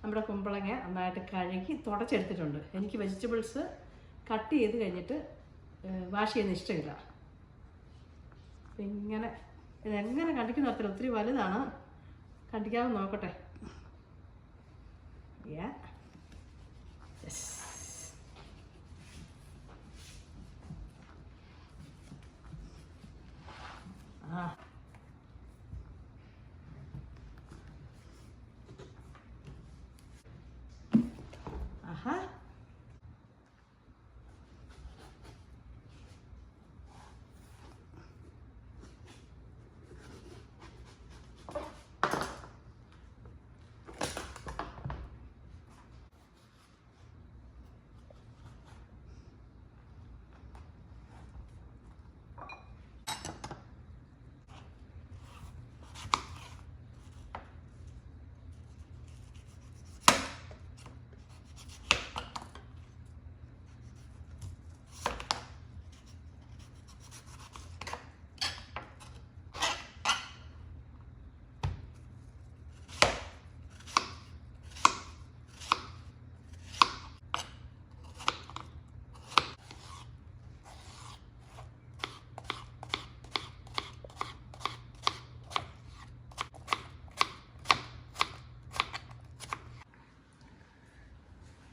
നമ്മുടെ കുമ്പളങ്ങ നന്നായിട്ട് കഴുകി തുടച്ചെടുത്തിട്ടുണ്ട്. എനിക്ക് വെജിറ്റബിൾസ് കട്ട് ചെയ്ത് കഴിഞ്ഞിട്ട് വാഷ് ചെയ്യുന്ന ഇഷ്ടമില്ല. അപ്പം ഇങ്ങനെ ഇതെങ്ങനെ കണ്ടിക്കുന്ന അത്ര ഒത്തിരി വലുതാണ്. കണ്ടിക്കാമെന്ന് നോക്കട്ടെ. യെസ്. ആ ആഹാ.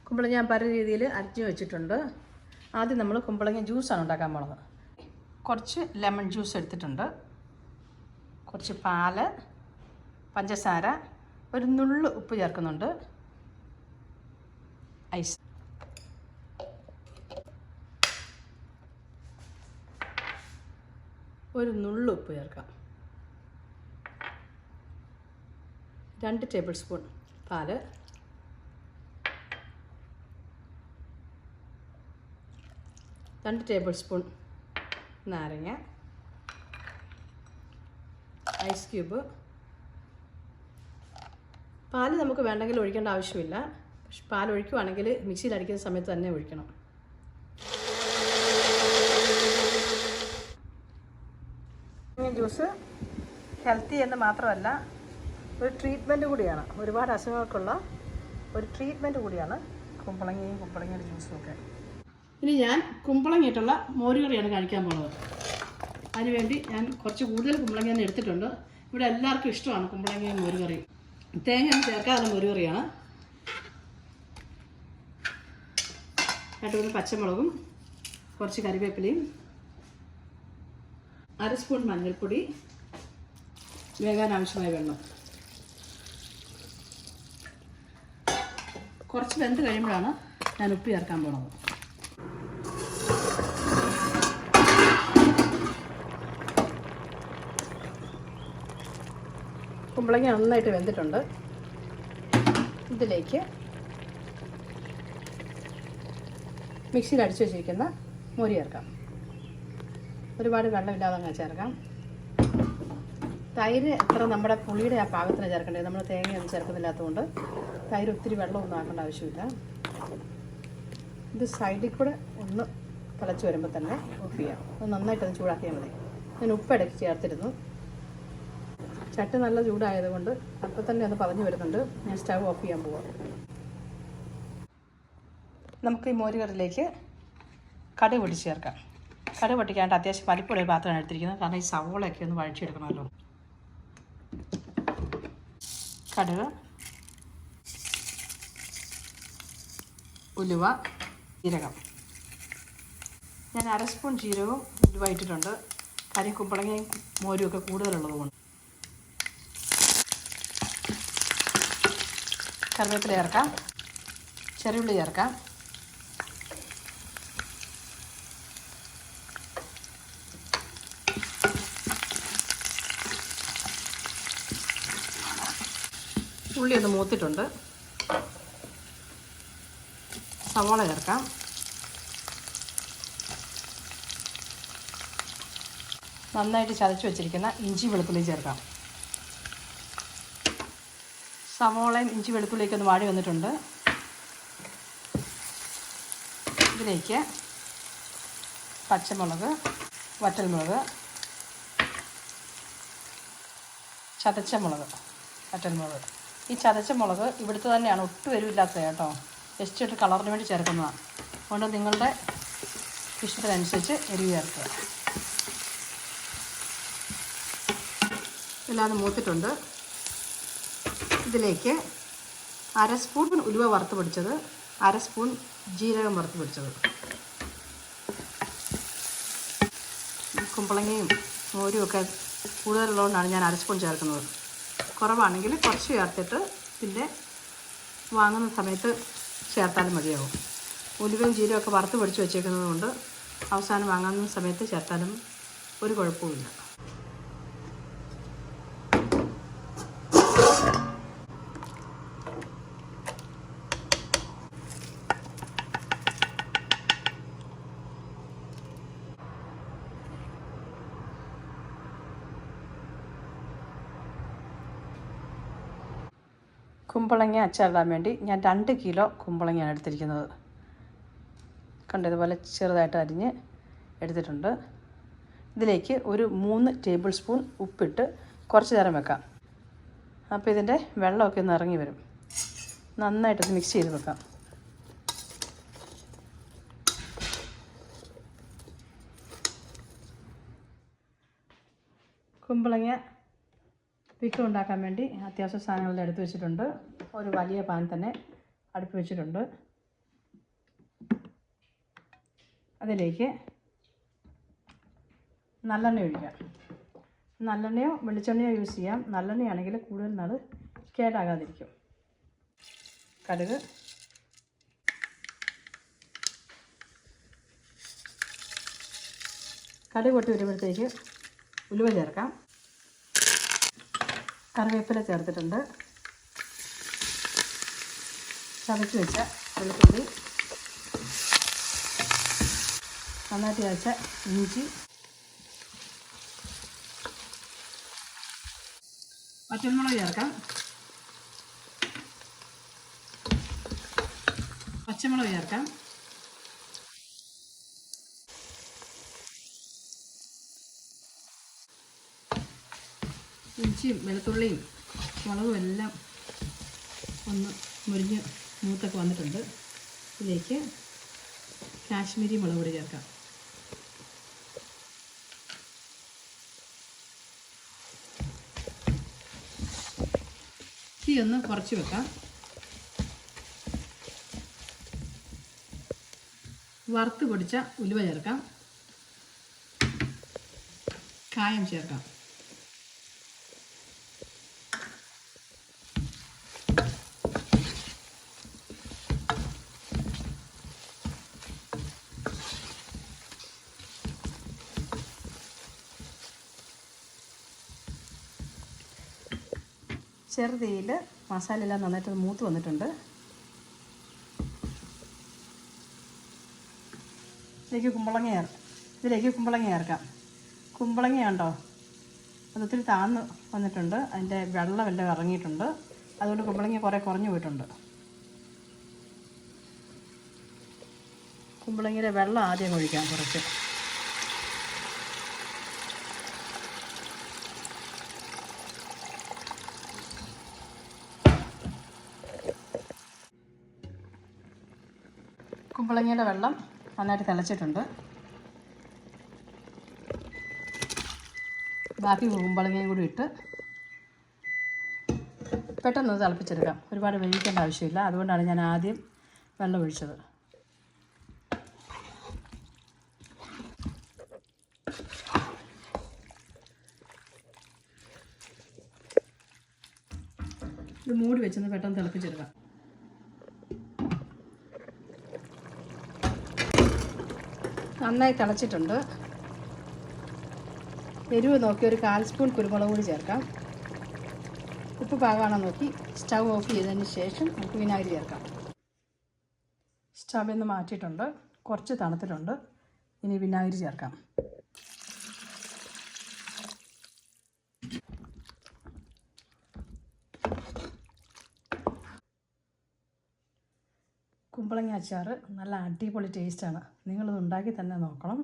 കുമ്പളങ്ങ ഞാൻ പല രീതിയിൽ അരിഞ്ഞ് വെച്ചിട്ടുണ്ട്. ആദ്യം നമ്മൾ കുമ്പളങ്ങ ജ്യൂസാണ് ഉണ്ടാക്കാൻ പോണത്. കുറച്ച് ലെമൺ ജ്യൂസ് എടുത്തിട്ടുണ്ട്, കുറച്ച് പാല്, പഞ്ചസാര, ഒരു നുള്ളു ഉപ്പ് ചേർക്കുന്നുണ്ട്, ഐസ്, ഒരു നുള്ളു ഉപ്പ് ചേർക്കാം, 2 ടേബിൾ സ്പൂൺ പാല്, 2 ടേബിൾ സ്പൂൺ നാരങ്ങ, ഐസ് ക്യൂബ്. പാല് നമുക്ക് വേണ്ടെങ്കിൽ ഒഴിക്കേണ്ട ആവശ്യമില്ല. പക്ഷെ പാൽ ഒഴിക്കുവാണെങ്കിൽ മിക്സിയിൽ അടിക്കുന്ന സമയത്ത് തന്നെ ഒഴിക്കണം. ജ്യൂസ് ഹെൽത്തി എന്ന് മാത്രമല്ല ഒരു ട്രീറ്റ്മെൻറ്റ് കൂടിയാണ്. ഒരുപാട് അസുഖങ്ങൾക്കുള്ള ഒരു ട്രീറ്റ്മെൻറ്റ് കൂടിയാണ് കുമ്പളങ്ങയുടെ ജ്യൂസും ഒക്കെ. ഇനി ഞാൻ കുമ്പളങ്ങയിട്ടുള്ള മോരുകറിയാണ് കാണിക്കാൻ പോകുന്നത്. അതിനുവേണ്ടി ഞാൻ കുറച്ച് കൂടുതൽ കുമ്പളങ്ങ തന്നെ എടുത്തിട്ടുണ്ട്. ഇവിടെ എല്ലാവർക്കും ഇഷ്ടമാണ് കുമ്പളങ്ങയും മോരുകറി. തേങ്ങ ചേർക്കാതെ മോരുകറിയാണ്. 2 പച്ചമുളകും, കുറച്ച് കറിവേപ്പിലയും, 1/2 സ്പൂൺ മഞ്ഞൾപ്പൊടി, വേകാൻ ആവശ്യമായ വെള്ളം. കുറച്ച് വെന്ത് കഴിയുമ്പോഴാണ് ഞാൻ ഉപ്പ് ചേർക്കാൻ പോകുന്നത്. കുമ്പളങ്ങ നന്നായിട്ട് വെന്തിട്ടുണ്ട്. ഇതിലേക്ക് മിക്സിയിൽ അടിച്ചു വെച്ചിരിക്കുന്ന മോര് ചേർക്കാം. ഒരുപാട് വെള്ളമില്ലാതെ അങ്ങ് ചേർക്കാം. തൈര് എത്ര നമ്മുടെ പുളിയുടെ ആ പാകത്തിന് ചേർക്കേണ്ടത്. നമ്മൾ തേങ്ങയൊന്നും ചേർക്കുന്നില്ലാത്തതുകൊണ്ട് തൈര് ഒത്തിരി വെള്ളമൊന്നും ആക്കേണ്ട ആവശ്യമില്ല. ഇത് സൈഡിൽ കൂടെ ഒന്ന് തിളച്ച് വരുമ്പോൾ തന്നെ ഓഫ് ചെയ്യാം. അത് നന്നായിട്ടൊന്ന് ചൂടാക്കിയാൽ മതി. ഞാൻ ഉപ്പ് ഇടയ്ക്ക് ചേർത്തിരുന്നു. ചട്ടി നല്ല ചൂടായതുകൊണ്ട് അപ്പം തന്നെ അത് പതഞ്ഞ് വരുന്നുണ്ട്. ഞാൻ സ്റ്റവ് ഓഫ് ചെയ്യാൻ പോവാം. നമുക്ക് ഈ മോരുകറിയിലേക്ക് കടുക് പൊട്ടിച്ച് ചേർക്കാം. കടുക് പൊട്ടിക്കാണ്ട് അത്യാവശ്യം വലിപ്പമുള്ള ഒരു പാത്രമാണ് എടുത്തിരിക്കുന്നത്. കാരണം ഈ സവോളയൊക്കെ ഒന്ന് വഴറ്റിയെടുക്കണമല്ലോ. കടുക്, ഉലുവ, ജീരകം. ഞാൻ 1/2 സ്പൂൺ ജീരകവും ഉലുവ ഇട്ടിട്ടുണ്ട്. കാര്യം കുമ്പളങ്ങയും മോരും ഒക്കെ കൂടുതലുള്ളതുകൊണ്ട്. കറിവേപ്പില ചേർക്കാം, ചെറിയുള്ളി ചേർക്കാം, ഉള്ളി ഒന്ന് മൂത്തിട്ടുണ്ട്. സവാള ചേർക്കാം. നന്നായിട്ട് ചതച്ച് വെച്ചിരിക്കുന്ന ഇഞ്ചി വെളുത്തുള്ളി ചേർക്കാം. സവാളയും ഇഞ്ചി വെളുത്തുള്ളിയൊക്കെ ഒന്ന് വാടി വന്നിട്ടുണ്ട്. ഇതിലേക്ക് പച്ചമുളക്, വറ്റൽമുളക്, ചതച്ച മുളക്, വറ്റൽമുളക്. ഈ ചതച്ച മുളക് ഇവിടുത്തെ തന്നെയാണ്, ഒട്ടും എരിവില്ലാത്തത് കേട്ടോ. ജസ്റ്റ് ഒരു കളറിന് വേണ്ടി ചേർക്കുന്നതാണ്. അതുകൊണ്ട് നിങ്ങളുടെ ഇഷ്ടത്തിനനുസരിച്ച് എരിവ് ചേർക്കുക. എല്ലാം മൂത്തിട്ടുണ്ട്. ഇതിലേക്ക് 1/2 സ്പൂൺ ഉലുവ വറുത്ത് പൊടിച്ചത്, 1/2 സ്പൂൺ ജീരകം വറുത്ത് പൊടിച്ചത്. കുമ്പളങ്ങയും മോരും ഒക്കെ കൂടുതലുള്ളതുകൊണ്ടാണ് ഞാൻ 1/2 സ്പൂൺ ചേർക്കുന്നത്. കുറവാണെങ്കിൽ കുറച്ച് ചേർത്തിട്ട് പിന്നെ വാങ്ങുന്ന സമയത്ത് ചേർത്താലും മതിയാവും. ഉലുവയും ജീരകമൊക്കെ വറുത്ത് പൊടിച്ച് വെച്ചേക്കുന്നത് കൊണ്ട് അവസാനം വാങ്ങുന്ന സമയത്ത് ചേർത്താലും ഒരു കുഴപ്പമില്ല. കുമ്പളങ്ങ അച്ചാറിടാൻ വേണ്ടി ഞാൻ 2 കിലോ കുമ്പളങ്ങയാണ് എടുത്തിരിക്കുന്നത്. കണ്ടതുപോലെ ചെറുതായിട്ട് അരിഞ്ഞ് എടുത്തിട്ടുണ്ട്. ഇതിലേക്ക് ഒരു 3 ടേബിൾ സ്പൂൺ ഉപ്പിട്ട് കുറച്ച് നേരം വെക്കാം. അപ്പോൾ ഇതിൻ്റെ വെള്ളമൊക്കെ ഒന്ന് ഇറങ്ങി വരും. നന്നായിട്ടൊന്ന് മിക്സ് ചെയ്ത് വെക്കാം. കുമ്പളങ്ങ പിക്കിൾ ഉണ്ടാക്കാൻ വേണ്ടി അത്യാവശ്യ സാധനങ്ങളെല്ലാം എടുത്ത് വെച്ചിട്ടുണ്ട്. ഒരു വലിയ പാൻ തന്നെ അടുപ്പ് വെച്ചിട്ടുണ്ട്. അതിലേക്ക് നല്ലെണ്ണ ഒഴിക്കാം. നല്ലെണ്ണയോ വെളിച്ചെണ്ണയോ യൂസ് ചെയ്യാം. നല്ലെണ്ണയാണെങ്കിൽ കൂടുതൽ നാൾ കേടാകാതിരിക്കും. കടുക്, കടുക് പൊട്ടി വരുമ്പോഴത്തേക്ക് ഉലുവ ചേർക്കാം. കറിവേപ്പില ചേർത്തിട്ടുണ്ട്. ചതച്ച് വെച്ച വെളുത്തുള്ളി, നന്നായിട്ട് ചതച്ച ഇഞ്ചി, പച്ചമുളക് ചേർക്കാം. പച്ചമുളക് ചേർക്കാം. ഇഞ്ചിയും വെളുത്തുള്ളിയും മുളകും എല്ലാം ഒന്ന് മുരിഞ്ഞ് മൂത്തൊക്കെ വന്നിട്ടുണ്ട്. ഇതിലേക്ക് കാശ്മീരി മുളക് പൊടി ചേർക്കാം. തീ ഒന്ന് കുറച്ച് വെക്കാം. വറുത്ത് പൊടിച്ച ഉലുവ ചേർക്കാം. കായം ചേർക്കാം. ചെറുതീയിൽ മസാല എല്ലാം നന്നായിട്ട് മൂത്ത് വന്നിട്ടുണ്ട്. ഇതിലേക്ക് കുമ്പളങ്ങ ചേർക്കാം. കുമ്പളങ്ങയുണ്ടോ അതൊത്തിരി താന്ന് വന്നിട്ടുണ്ട്. അതിൻ്റെ വെള്ളമെല്ലാം ഇറങ്ങിയിട്ടുണ്ട്. അതുകൊണ്ട് കുമ്പളങ്ങ കുറേ കുറഞ്ഞു പോയിട്ടുണ്ട്. കുമ്പളങ്ങയുടെ വെള്ളം ആദ്യം ഒഴിക്കാം കുറച്ച്. കുമ്പളങ്ങയുടെ വെള്ളം നന്നായിട്ട് തിളച്ചിട്ടുണ്ട്. ബാക്കി കുമ്പളങ്ങയും കൂടി ഇട്ട് പെട്ടെന്ന് തിളപ്പിച്ചെടുക്കാം. ഒരുപാട് വേവിക്കേണ്ട ആവശ്യമില്ല. അതുകൊണ്ടാണ് ഞാൻ ആദ്യം വെള്ളം ഒഴിച്ചത്. ഇത് മൂടി വെച്ചൊന്ന് പെട്ടെന്ന് തിളപ്പിച്ചെടുക്കാം. നന്നായി തിളച്ചിട്ടുണ്ട്. എരിവ് നോക്കി ഒരു 1/4 സ്പൂൺ കുരുമുളക് പൊടി ചേർക്കാം. ഉപ്പ് പാകമാണോ നോക്കി സ്റ്റൗ ഓഫ് ചെയ്തതിന് ശേഷം നമുക്ക് വിനാഗിരി ചേർക്കാം. സ്റ്റൗവിൽ നിന്ന് മാറ്റിയിട്ടുണ്ട്, കുറച്ച് തണുത്തിട്ടുണ്ട്. ഇനി വിനാഗിരി ചേർക്കാം. കുമ്പളങ്ങ അച്ചാർ നല്ല അടിപൊളി ടേസ്റ്റാണ്. നിങ്ങളിത് ഉണ്ടാക്കി തന്നെ നോക്കണം.